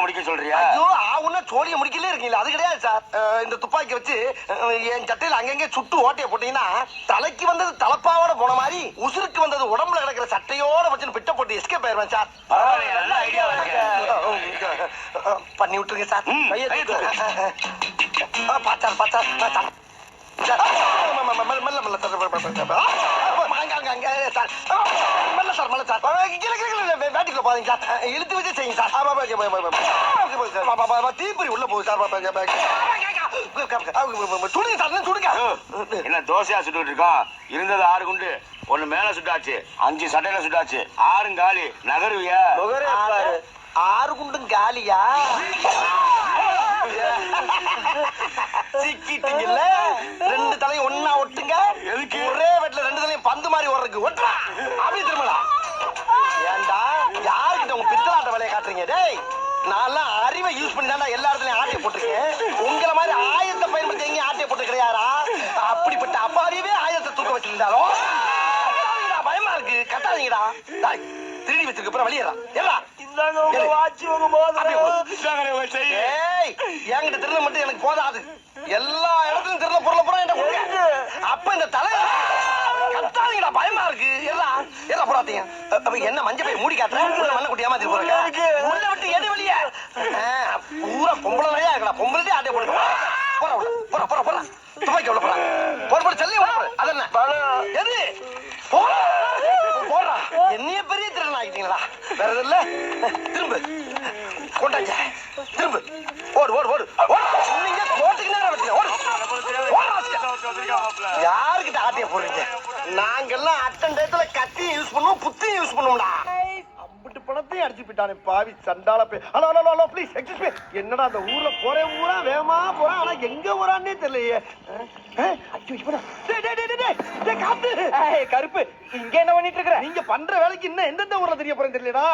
முடிக்க சொல்றியா? ஐயோ ஆவுன்னா சோழிய முடிக்கலே இருக்கீங்களா? அது கிடையாது சார். இந்த துப்பாக்கி வச்சு என் சட்டையில அங்கங்க சுட்டு ஓட்டைய போட்டீங்கன்னா தலைக்கு வந்தது தலப்பாவோட போன மாதிரி உசுருக்கு வந்தது உடம்புல கிடக்கிற சட்டையோட வச்சு பிட்ட போட்டு எஸ்கேப் ஆயிருவேன் சார். நல்ல ஐடியா பண்ணி விட்டுருங்க சார். பாச்சார் பாச்சார் மெல்ல மெல்ல சார். மெல்ல சார் மெல்ல சார். வேட்டிக்குள்ள போறீங்க சார். இழுத்து வச்சு செய்யுங்க சார். தீப்பொறி உள்ள போகுது சார். சுடுங்க சார் சுடுங்க. என்ன தோசையா சுட்டு இருக்கோம்? இருந்தது 6 குண்டு, 1 மேல சுட்டாச்சு, 5 சட்டையில சுட்டாச்சு, 6 காலி. நகருவியா? 6 குண்டும் காலியா? சிக்கிட்டீங்கல்ல. 2 தலையும் ஒன்னா ஒட்டுங்க. எதுக்கு? ஒரே வெட்ல 2 தலையும் பந்து மாதிரி ஓடுறதுக்கு. ஒட்டுறா அப்படி திரும்பலாம். ஏண்டா யாருக்கிட்ட உங்க பித்தலாட்ட வேலையை காட்டுறீங்க? டேய் நான் அறிவை யூஸ் பண்ணி தாண்டா எல்லா இடத்துலயும் ஆட்டையை போட்டிருக்கேன். உங்களை மாதிரி ஆயத்தை பயன்படுத்தி எங்கேயும் ஆட்டையை போட்டு கிடையாரா? அப்படிப்பட்ட அப்பாவியவே ஆயத்தை தூக்க வச்சிருந்தாலும் பயமா இருக்கு. கட்டாதீங்கடா. திருடி வச்சிருக்க அப்புறம் வெளியேறா. என்கிட்ட திருட மட்டும் எனக்கு போதாது. எல்லா இடத்துலயும் திருட பொருளை பூரா என்கிட்ட. அப்ப இந்த தலை கட்டாதீங்கடா. பயமா இருக்கு. எல்லாம் போடாதீங்க. என்ன மஞ்ச போய் மூடி காட்டுறேன். மண்ணை குட்டி ஏமாத்திட்டு போறேன். உள்ள விட்டு எது வெளியே பூரா பொம்பளையா இருக்கலாம். பொம்பளை ஆட்டை போட்டு போற போற போற போற துப்பாக்கி உள்ள போற போற போற செல்லி உள்ள அது என்ன எது போடுறா. என்னைய பெரிய திருடன் ஆகிட்டீங்களா? வேற எது இல்ல. திரும்ப கொண்டாங்க. திரும்ப ஓடு ஓடு ஓடு. நீங்க கோட்டுக்கு நேரம் வச்சுக்க. ஓடு யாருக்கிட்ட ஆட்டைய போடுறீங்க? நாங்கெல்லாம் அட்டன் டயத்துல கத்தியும் யூஸ் பண்ணுவோம், புத்தியும் யூஸ் பண்ணுவோம்டா. அம்பிட்டு பணத்தையும் அடிச்சு போயிட்டானே பாவி சண்டால பே. Hello hello hello please excuse me. என்னடா அந்த ஊர்ல போறேன் ஊரா வேகமா போறான். ஆனா எங்க போறான்னே தெரியலையே. கருப்பு இங்க என்ன பண்ணிட்டு இருக்க? நீங்க பண்ற வேலைக்கு இன்னும் எந்தெந்த ஊர்ல தெரிய போறேன்னு தெரியலடா.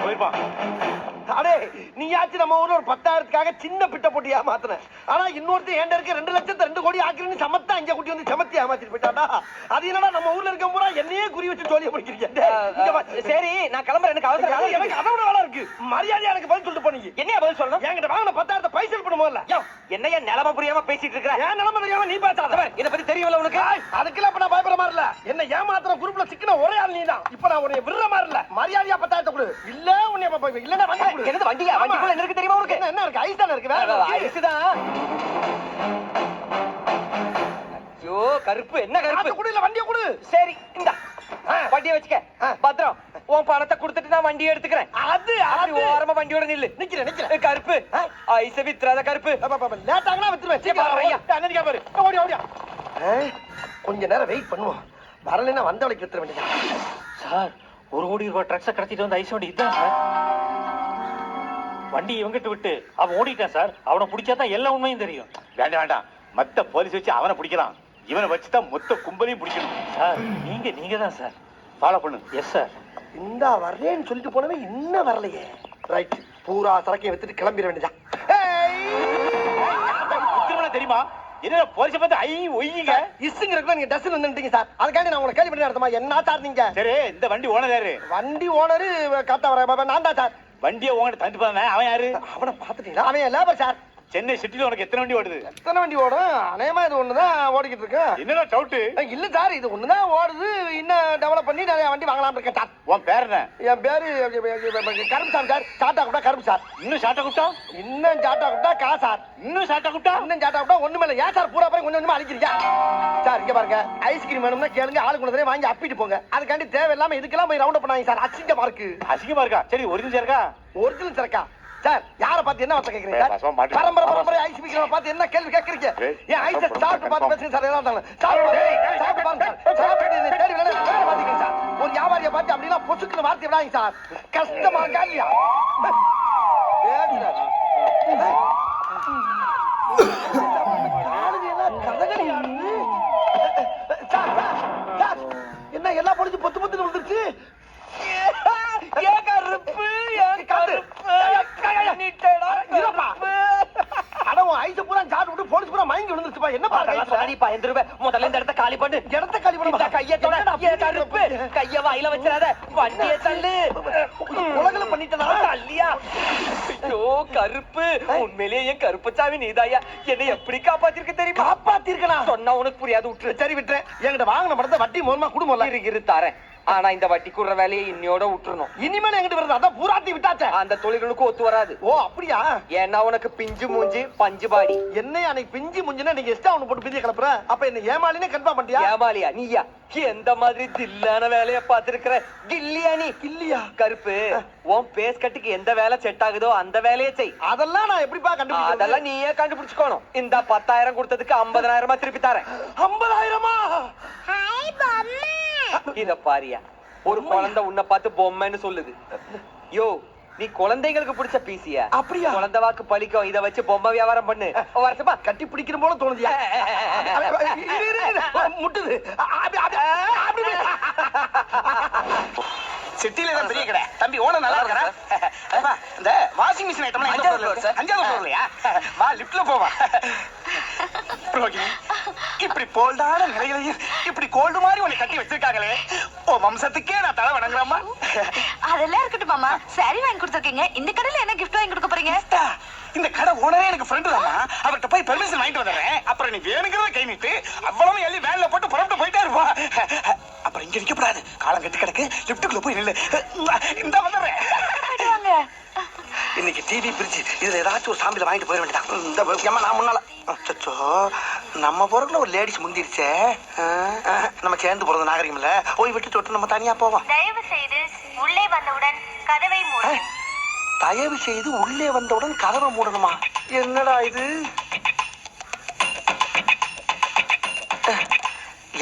போயிருப்பான். அடே நீயாச்சும் நம்ம ஊர்ல ஒரு 10,000க்காக சின்ன பிட்ட போட்டு ஏமாத்துன. ஆனா இன்னொருத்தர் ஏண்ட இருக்க 2 லட்சத்தை 2 கோடி ஆக்கிரன்னு சமத்தா இங்க குட்டி வந்து சமத்தி ஏமாத்திட்டு போயிட்டாடா. அது என்னடா நம்ம ஊர்ல இருக்க பூரா என்னையே குறி வச்சு ஜோலியா படிக்கிறீங்க. சரி நான் கிளம்புறேன். எனக்கு அவசரம். எனக்கு அதை விட வேலை இருக்கு. மரியாதையா எனக்கு பதில் சொல்லிட்டு போனீங்க. என்ன பதில் சொல்லணும்? என்கிட்ட வாங்கின 10,000 பைசல் பண்ண முதல்ல. என்னையா நிலைமை புரியாம பேசிட்டு இருக்க? ஏன் நிலைமை தெரியாம நீ பேசாத. இத பத்தி தெரியல உனக்கு? அதுக்கெல்லாம் இப்ப நான் பயப்பட மாதிரி இல்ல. என்ன ஏமாத்துற குரூப்ல சிக்கின ஒரே ஆள் நீதான். இப்ப நான் உன்னை விடுற மாதிரி இல்ல. மரியாதையா 10,000 கொடு. இல்ல உன்னை இல்லன்னா வண்டி கொடு. என்னது வண்டியா? வண்டிக்குள்ள என்ன இருக்கு தெரியுமா உனக்கு? என்ன இருக்கு? ஐஸ் தானே இருக்கு. வேற ஐஸ் தான். ஐயோ கருப்பு என்ன கருப்பு? கொடு இல்ல வண்டியை கொடு. சரி இந்த வண்டியை வச்சுக்க. பத்திரம் உன் பணத்தை கொடுத்துட்டு நான் வண்டியை எடுத்துக்கிறேன். அது ஓரமா வண்டியோட நில்லு. நிக்கிறேன். கருப்பு ஐச வித்துறாத கருப்பு. லேட் ஆகனா வித்துருவேன். பாரு ஓடி ஓடியா. கொஞ்ச நேரம் வெயிட் பண்ணுவோம். வரலைன்னா வந்தவளைக்கு வித்துற வேண்டியது. சார் 1 கோடி ரூபாய் ட்ரக்ஸை கடத்திட்டு வந்து ஐஸ் வண்டி இதுதான் சார். வண்டி இவங்கிட்ட விட்டு அவன் ஓடிட்டான் சார். அவனை பிடிச்சாதான் எல்லா உண்மையும் தெரியும். வேண்டாம் வேண்டாம். மத்த போலீஸ் வச்சு அவனை பிடிக்கலாம். இவனை வச்சுதான் மொத்த கும்பலையும் பிடிக்கணும். சார் நீங்க தான் சார். ஃபாலோ பண்ணு. Yes sir. இந்த வரலேன்னு சொல்லிட்டு போனவே இன்னும் வரலையே. ரைட் பூரா சரக்கையை வித்துட்டு கிளம்பிட வேண்டியதான். தெரியுமா? என்ன போலீஸ் பார்த்து ஐ ஒய்யுங்க இசுங்கிறதுக்கு நீங்க டஸ்ல வந்துட்டீங்க சார். அதுக்காண்டி நான் உங்களை கேள்வி பண்ணி நடத்தமா? என்ன சார் நீங்க? சரி இந்த வண்டி ஓனர் யாரு? வண்டி ஓனரு கரெக்டா வர நான் தான் சார். வண்டியை உங்ககிட்ட தந்துட்டு போனேன். அவன் யாரு? அவனை பாத்துட்டீங்களா? அவன் லேபர் சார். சென்னை சிட்டில உனக்கு எத்தனை வண்டி ஓடுது? எத்தனை வண்டி ஓடும்? அநேகமா இது ஒண்ணுதான் ஓடிக்கிட்டு இருக்கு. என்னடா டவுட்? இல்ல சார் இது ஒண்ணுதான் ஓடுது. இன்னும் டெவலப் பண்ணி நிறைய வண்டி வாங்கலாம் இருக்கேன் சார். உன் பேர் என்ன? என் பேரு கரும்பு சார். சாட்டா கூட்டா கரும்பு சார். இன்னும் சாட்டா கூட்டா? இன்னும் சாட்டா கூட்டா கா சார். இன்னும் சாட்டா கூட்டா? இன்னும் சாட்டா கூட்டா ஒண்ணுமே இல்ல. ஏன் சார் பூரா பேரும் கொஞ்சம் கொஞ்சமா அழிக்கிறீங்க சார்? இங்க பாருங்க ஐஸ்கிரீம் வேணும்னா கேளுங்க. ஆளுக்கு ஒன்று வாங்கி அப்பிட்டு போங்க. அதுக்காண்டி தேவையில்லாம இதுக்கெல்லாம் போய் ரவுண்ட் பண்ணாங்க சார். அசிங்கமா இருக்கு. அசிங்கமா இருக்கா? சரி ஒரிஜினல் இருக்கா? ஒரிஜினல் சரக்கா சார்? யாரை பார்த்து என்ன வார்த்தை கேக்குறீங்க சார்? பரம்பரை ஐஸ் விக்கிறவங்க பார்த்து என்ன கேள்வி கேக்குறீங்க? ஏன் ஐஸ் சாப்பிட்டு பார்த்து பேசுங்க சார். எல்லாம் சாப்பிட்டு பாருங்க சார். சாப்பிட்டு கேள்வி வேலை பாத்தீங்க சார். ஒரு வியாபாரியை பார்த்து அப்படின்னா பொசுக்குன்னு வார்த்தை விடாங்க சார். கஷ்டமா இருக்கா இல்லையா? கதகளி என்ன எல்லாம் பொடிச்சு பொத்து பொத்து வந்துருச்சு. ஐஸ் பூரா சாப்பிட்டு போலீஸ் பூரா மயங்கி விழுந்துருச்சுப்பா. என்ன பாருப்பா முதல்ல இந்த இடத்த காலி பண்ணு. இடத்த காலி பண்ணு. இந்த கையை தொட. ஏன் கருப்பு? கைய வாயில வச்சிடாத. வண்டியை தள்ளு. உலகள பண்ணிட்டடா. தள்ளியா? ஐயோ கருப்பு, உண்மையிலேயே என் கருப்புச்சாமி நீதாயா. என்னை எப்படி காப்பாத்திருக்க தெரியுமா? காப்பாத்திருக்கனா? சொன்னா உனக்கு புரியாது, விட்டுரு. சரி விட்டுறேன். என்கிட்ட வாங்கின படத்தை வட்டி மூலமா குடும்பம் இரு தாரேன். ஆனா இந்த வட்டி கூடுற வேலையை இன்னையோட விட்டுறணும். இனிமேல் எங்கிட்ட வருது அதான் பூராத்தி விட்டாச்சே. அந்த தொழில்களுக்கு ஒத்து வராது. ஓ அப்படியா? ஏன்னா உனக்கு பிஞ்சு மூஞ்சி பஞ்சு பாடி. என்னைய அன்னைக்கு பிஞ்சு முஞ்சுனா நீங்க எக்ஸ்ட்ரா ஒண்ணு போட்டு பிஞ்சு கிளப்புற. அப்ப என்ன ஏமாலினே கன்ஃபார்ம் பண்ணிட்டியா? ஏமாலியா நீயா? எந்த மாதிரி தில்லான வேலைய பாத்துருக்கிற? கில்லியா நீ? இல்லையா? கருப்பு, உன் பேஸ் கட்டுக்கு எந்த வேலை செட் ஆகுதோ அந்த வேலையை செய். அதெல்லாம் நான் எப்படிப்பா கண்டுபிடிக்கிறது? அதெல்லாம் நீயே கண்டுபிடிச்சுக்கணும். இந்த 10,000 கொடுத்ததுக்கு 50,000 திருப்பி தரேன். 50,000? இத பாரியா, ஒரு குழந்தை உன்னை பார்த்து பொம்மைன்னு சொல்லுது. யோ, நீ குழந்தைகளுக்கு பிடிச்ச பீசியா? அப்படியா? குழந்தை வாக்கு பழிக்கும். இத வச்சு பொம்மை வியாபாரம் பண்ணு. வருஷமா கட்டி பிடிக்கிற போல தோணுதியா? முட்டுது. சிட்டில தான் பெரிய கடை. தம்பி ஓனர் நல்லா இருக்கா? இந்த வாஷிங் மிஷின் ஐட்டம் அஞ்சாவது ஃப்ளோர்லயா? வா லிஃப்ட்ல போவா. ரோகிணி, இப்படி போல்டான நிலைகளையும் இப்படி கோல்டு மாதிரி உன்னை கட்டி வச்சிருக்காங்களே, ஓ வம்சத்துக்கே நான் தலை வணங்குறேம்மா. அதெல்லாம் இருக்கட்டும் மாமா. சாரி வாங்கி கொடுத்துருக்கீங்க. இந்த கடையில என்ன கிஃப்ட் வாங்கி கொடுக்க போறீங்க? இந்த கடை ஓனரே எனக்கு ஃப்ரெண்டு தாமா. அவர்கிட்ட போய் பெர்மிஷன் வாங்கிட்டு வந்துடுறேன். அப்புறம் நீ வேணுங்கிறத கை நீட்டு அவ்வளவு எள்ளி வேன்ல போட்டு புறப்பட்டு போயிட்டே இருப்பா. அப்புறம் இங்க நிக்கப்படாது. காலம் கட்டி கிடக்கு. லிப்டுக்குள்ள போய் நில்லு. இந்த வந்துடுறேன். இன்னைக்கு டிவி பிரிச்சு இதுல ஏதாச்சும் ஒரு சாம்பிள் வாங்கிட்டு போயிட வேண்டியதான். இந்த ஏமா நான் முன்னால அச்சோ நம்ம போறதுல ஒரு லேடிஸ் முந்திருச்சே. நம்ம சேர்ந்து போறது நாகரிகம் இல்ல. போய் விட்டு தொட்டு நம்ம தனியா போவோம். தயவு செய்து உள்ளே வந்தவுடன் கதவை மூடவும். தயவு செய்து உள்ளே வந்தவுடன் கதவை மூடணுமா? என்னடா இது?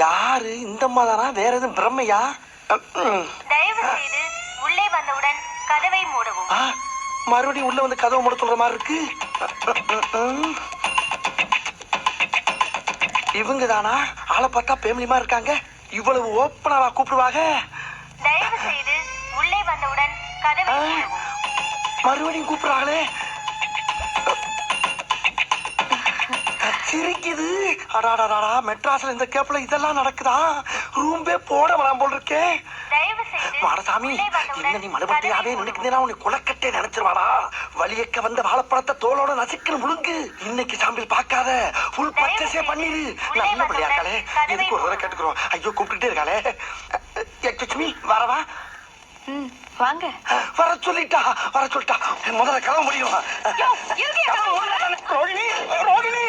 யாரு இந்த மாதிரினா? வேற எதுவும் பிரம்மையா? தயவு செய்து உள்ளே வந்தவுடன் கதவை மூடவும். மறுபடியும் உள்ள வந்து கதவை மூட சொல்ற மாதிரி இருக்கு. இவங்க தானா? ஆளை பார்த்தா பேமிலிமா இருக்காங்க. இவ்வளவு ஓப்பனாவா கூப்பிடுவாங்க? தயவு செய்து உள்ளே வந்தவுடன் கதவை மூடவும். மறுபடியும் கூப்பிடுறாங்களே. சிரிக்குது. அடாடாடா, மெட்ராஸ்ல இந்த கேப்ல இதெல்லாம் நடக்குதா? ரூம்பே போட வராம போல் இருக்கே. தயவு செய்து மாடசாமி, உள்ளே என்ன வந்தவுடன் நீ மறுபடியாவே நினைக்கிறா? உன்னை குலக்கட்டே நினைச்சிருவாடா. வலியக்க வந்த வாழைப்பழத்தை தோலோட நசுக்குன்னு முழுங்கு. இன்னைக்கு சாம்பிள் பார்க்காத, ஃபுல் பர்ச்சேஸே பண்ணிரு. நல்ல பிள்ளையா இருக்காளே, எதுக்கு ஒரு தடவை கேட்டுக்கிறோம். ஐயோ கூப்பிட்டுட்டே இருக்காளே. லட்சுமி வரவா? வாங்க. வர சொல்லிட்டா, வர சொல்லிட்டா. முதல்ல கிளம்ப முடியும். ரோகிணி, ரோகிணி.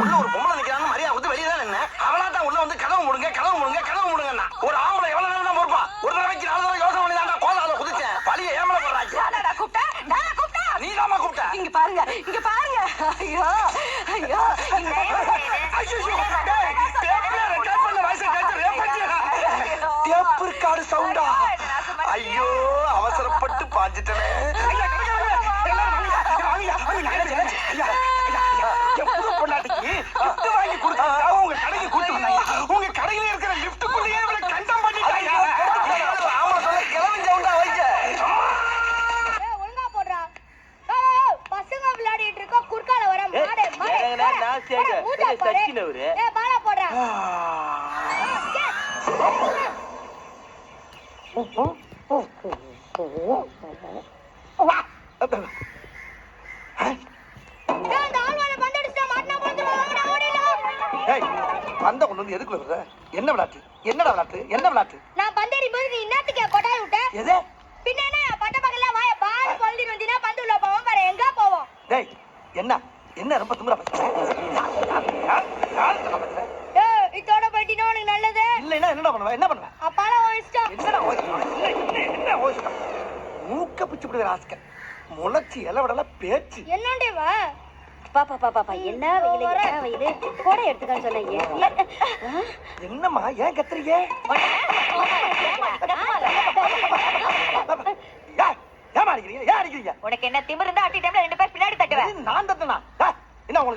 உள்ள ஒரு பொம்பளை நிக்கிறான்னு மரியாதை கொடுத்து வெளியே தான் நின்ன. அவனா தான் உள்ள வந்து கதவு முடுங்க, கதவு முடுங்க, கதவு முடுங்கன்னா. ஒரு ஆம்பளை எவ்வளவு நேரம் தான் பொறுப்பா? ஒரு தடவைக்கு 4 தடவை யோசனை பண்ணி தான் கோதால குதிச்சேன். பழிய ஏமல போடுறாங்க. நீ தாமா கூப்பிட்ட? இங்க பாருங்க, இங்க பாருங்க. ஐயோ ஐயோ. டேப் ரெக்கார்டு சவுண்டா? ஐயோ அவசரப்பட்டு பாஞ்சிட்டனே. வாங்கி கொடுத்தா உங்க கடைக்கு கூட்டு வந்தாங்க. உங்க கடையில இருக்கிற லிப்டுக்குள்ளேயே இவளை கண்டம் பண்ணிட்டாங்க. ஆமா சொல்ல கிளம்பி சவுண்டா வைக்க. ஒழுங்கா போடுறா. பசங்க விளையாடிட்டு இருக்கா, குறுக்கால வர மாடே மாடே. நான் சேக சச்சினவரு. பாலா போடுறா. இந்த ஆள்வால பந்தடிச்சா மாட்டனா போடுவாங்க. ஏய், பந்த கொண்டு வந்து எதுக்குள்ள வர? என்ன விளையாட்டு? என்னடா விளையாட்டு? என்ன விளையாட்டு? நான் பந்தேறி போது நீ என்னத்துக்கு கொட்டாய் விட்ட? எது? பின்ன என்ன பட்ட பக்கல வாய பால் கொல்லிட்டு வந்தினா பந்து உள்ள போவோம் பாரு. எங்க போவோம்? டேய், என்ன என்ன ரொம்ப திமிரா பேசுற? இதோட போயிட்டினா உனக்கு நல்லது. இல்லைன்னா என்னடா பண்ணுவ? என்ன பண்ணுவ? அப்பால ஓடிச்சிட்டோம். என்னடா என்ன ஓய்ஸ்டா? மூக்க பிச்சு பிடிக்கிற ஆஸ்கர். முளைச்சி இலவடல பேச்சு. என்னண்டே வா? பாப்பா என்ன வெயிலு கூட எடுத்துக்கான்னு சொன்னீங்க. என்னம்மா ஏன் கத்துறீங்க? ஏன் அடிக்கிறீங்க? உனக்கு என்ன திமிரு இருந்தா அட்டி டைம்ல 2 பேர் பின்னாடி தட்டுவேன். நான் தட்டுனா என்ன உங்களுக்கு